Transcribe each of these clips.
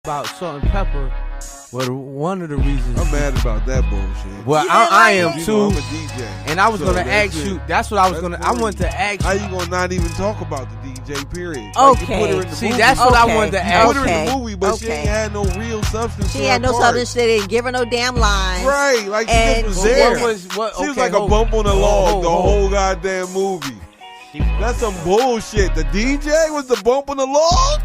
about Salt and Pepa. Well, one of the reasons I'm mad about that bullshit. Well, I am too. I'm a DJ, and I was gonna ask you. That's what I was gonna. I wanted to ask you. How you gonna not even talk about the DJ? Period. Okay. Like, you put her in the See, movie. that's what I wanted to ask. You put her in the movie, but she ain't had no real substance. She had no substance. She didn't give her no damn lines. Right, like she And just was there. What was what? She was okay, like a bump on the log the hold. whole goddamn movie. That's some bullshit. The DJ was the bump on the log.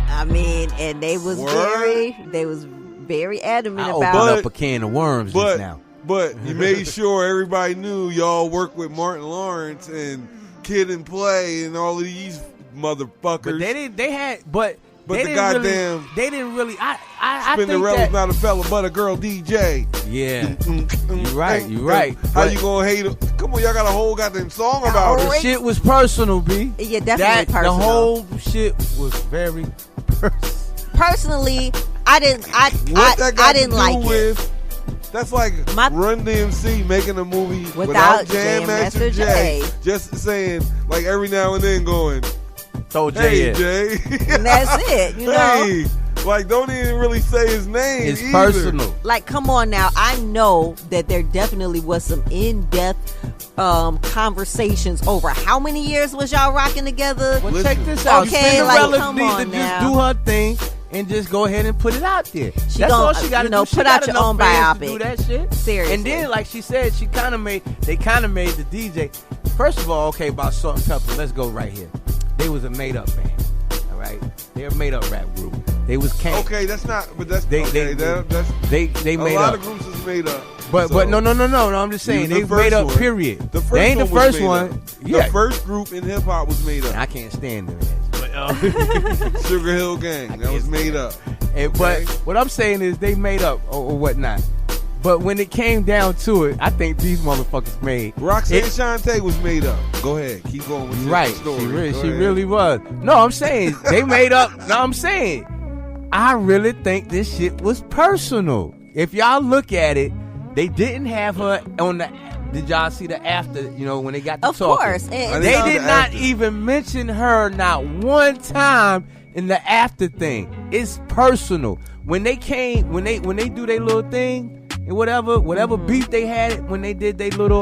I mean, and they was very adamant I about opened up a can of worms just now. But you made sure everybody knew y'all worked with Martin Lawrence and Kid and Play and all of these motherfuckers. But they didn't. They had. But the they didn't goddamn really, they didn't really. I think Spinderella's that, not a fella but a girl DJ. Yeah, you're right. You're right. How you gonna hate her? Come on, y'all got a whole goddamn song about the it. shit was personal, B. Yeah, definitely personal. The whole shit was very personal. Personally, I didn't like it. That's like Run DMC making a movie without Jam Master Jay. Just saying, like every now and then going, throw Jay in. Jay. And that's it, you know? Hey, like don't even really say his name. It's either. personal. Like, come on now. I know that there definitely was some in-depth conversations over how many years was y'all rocking together? Well, check this out. Okay, Spinderella come need on to now. just do her thing and just go ahead and put it out there. That's gonna, all she got to do. Put out your own biopic. To do that shit. Seriously. And then, like she said, they kind of made the DJ. First of all, okay, about Salt and Pepa, let's go right here. They was a made-up band. All right, they're a made-up rap group. They was camp. Okay, that's not. But that's they made up. A lot of groups is made up. But no. I'm just saying they made up. Period. They ain't the first one. Yeah. The first group in hip hop was made up. I can't stand them. Sugar Hill Gang. That was made up. But what I'm saying is they made up or whatnot. But when it came down to it, I think these motherfuckers made. Roxanne Shante was made up. Go ahead. Keep going with your story. She really was. No, I'm saying they made up. No, I'm saying I really think this shit was personal. If y'all look at it, they didn't have her on the. Did y'all see the after? You know when they got to talking. Of course, they did not even mention her not one time in the after thing. It's personal. When they came, when they do their little thing. And whatever beef they had when they did their little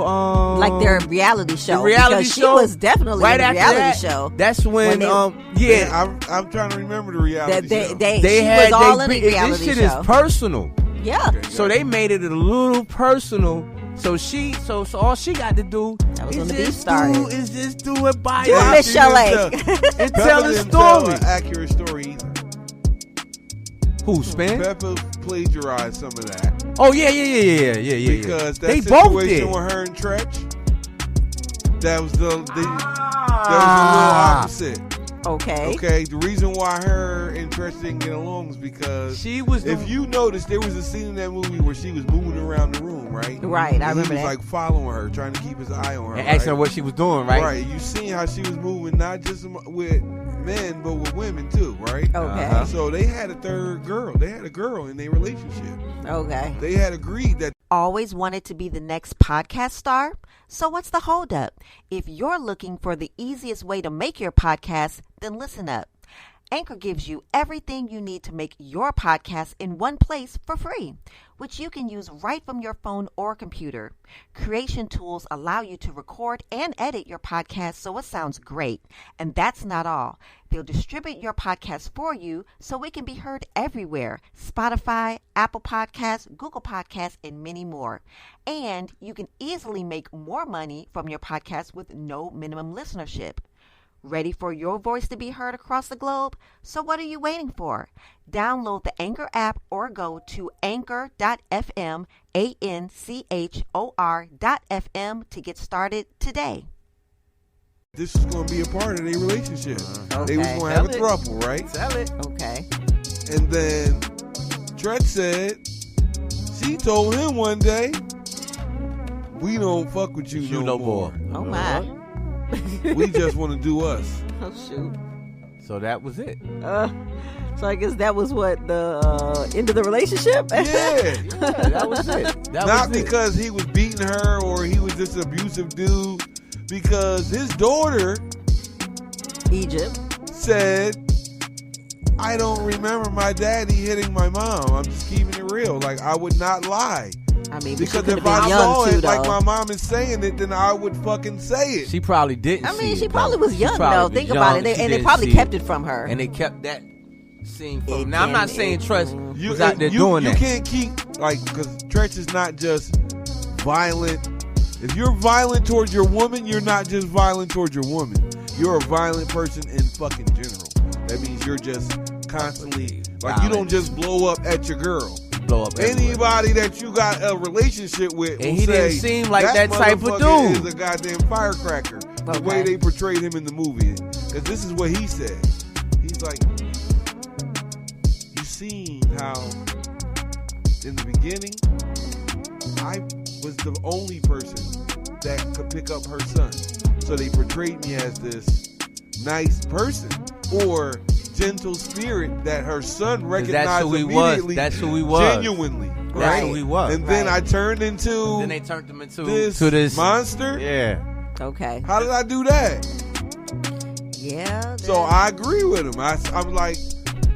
like their reality show. Because she was definitely right in a reality show. That's when I'm trying to remember the reality show. She was all in a reality show. This shit is personal. Yeah. Okay, so they made it a little personal. So all she got to do is just do it by herself. Miss Chalet. And tell the story. An accurate story either. Who, Spin? Pepa plagiarized some of that. Oh yeah. Because that they situation both did. with her and Tretch, that was a little opposite. Okay. The reason why her and Tretch didn't get along is because she was. If you notice, there was a scene in that movie where she was moving around the room, right? Right, I remember that. He was like following her, trying to keep his eye on her, and asking her what she was doing, right? Right. You seen how she was moving, not just with men, but with women too, right? Okay. So they had a third girl. They had a girl in their relationship. Okay. They had agreed that. Always wanted to be the next podcast star? So what's the holdup? If you're looking for the easiest way to make your podcast, then listen up. Anchor gives you everything you need to make your podcast in one place for free, which you can use right from your phone or computer. Creation tools allow you to record and edit your podcast so it sounds great. And that's not all. They'll distribute your podcast for you so it can be heard everywhere. Spotify, Apple Podcasts, Google Podcasts, and many more. And you can easily make more money from your podcast with no minimum listenership. Ready for your voice to be heard across the globe? So what are you waiting for? Download the Anchor app or go to anchor.fm, ANCHOR.FM to get started today. This is going to be a part of their relationship. Okay. They was going to have a throuple, right? Sell it. Okay. And then Tretch said, she told him one day, we don't fuck with you no more. Oh, my. We just want to do us. Oh, shoot. So that was it. So I guess that was what, the end of the relationship? Yeah, that was it. Not because he was beating her or he was just an abusive dude. Because his daughter, Egypt, said, I don't remember my daddy hitting my mom. I'm just keeping it real. Like, I would not lie. I mean, because if I saw it like my mom is saying it, then I would fucking say it. She probably didn't. I mean, see she it, probably though. was young, She probably though. was Think young. about it. She And they didn't probably see kept it from her. And they kept that scene from. Now, I'm not saying Tretch was You out there doing you that. You can't keep, like, because Tretch is not just violent. If you're violent towards your woman, you're not just violent towards your woman. You're a violent person in fucking general. That means you're just constantly, like, you don't just blow up at your girl. Blow up anybody that you got a relationship with, and he didn't seem like that type of dude. Is a goddamn firecracker. Okay. The way they portrayed him in the movie, because this is what he said. He's like, you seen how in the beginning I was the only person that could pick up her son, so they portrayed me as this nice person or gentle spirit that her son recognized immediately. That's who he was. Genuinely. That's right? who he was. And then I turned into. Then they turned him into this monster. Yeah. Okay. How did I do that? Yeah. So I agree with him. I'm like,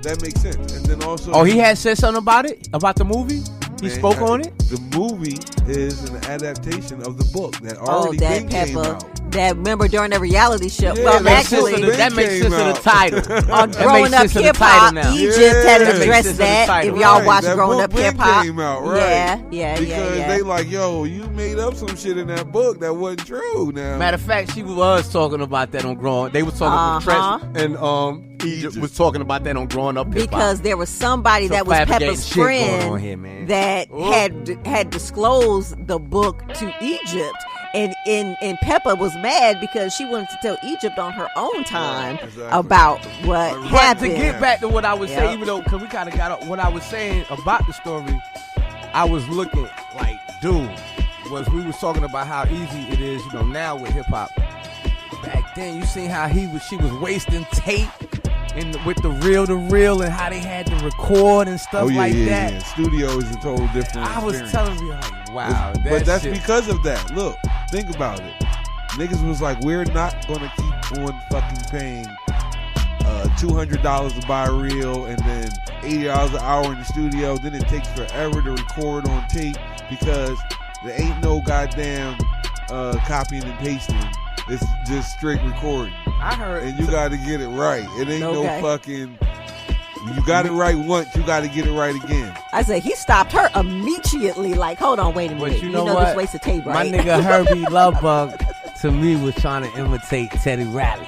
that makes sense. And then also. Oh, he had said something about it? About the movie? He spoke on it? The movie is an adaptation of the book that already came out. That, remember during the reality show? Yeah, well, actually, that makes sense of the title. On Growing Up Hip Hop, Egypt had addressed that. If y'all watch Growing Up Hip Hop, yeah. Because they like, yo, you made up some shit in that book that wasn't true. Now, matter of fact, she was talking about that on Growing. They were talking Tretch and Egypt was talking about that on Growing Up Hip Hop. Because there was somebody that was Peppa's friend here, that had disclosed the book to Egypt. And Pepa was mad because she wanted to tell Egypt on her own time about what happened. But to get back to what I was saying, even though, because we kind of got up, what I was saying about the story, I was looking like, dude, we was talking about how easy it is, now with hip hop. Back then, you seen how she was wasting tape with the reel to reel and how they had to record and stuff that. Yeah. Studio is a total different I was experience. telling you, like, wow. But that's because of that. Look, think about it. Niggas was like, we're not going to keep on fucking paying $200 to buy a reel and then $80 an hour in the studio. Then it takes forever to record on tape because there ain't no goddamn copying and pasting. It's just straight recording. I heard. And you got to get it right. It ain't no fucking. You got it right once, you got to get it right again. I said he stopped her immediately. Like, hold on, wait a minute. But you know what? This waste of tape, right? My nigga Herbie Lovebug to me was trying to imitate Teddy Riley.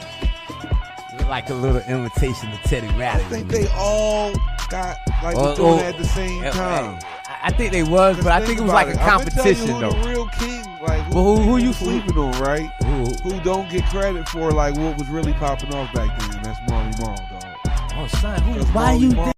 Like a little imitation of Teddy Riley. I think they all got doing it at the same time. I think they was, but I think it was like a competition though. The real king, like who you sleeping on, right? Who don't get credit for like what was really popping off back then? That's Marley Marl, dog. Oh son, why you think?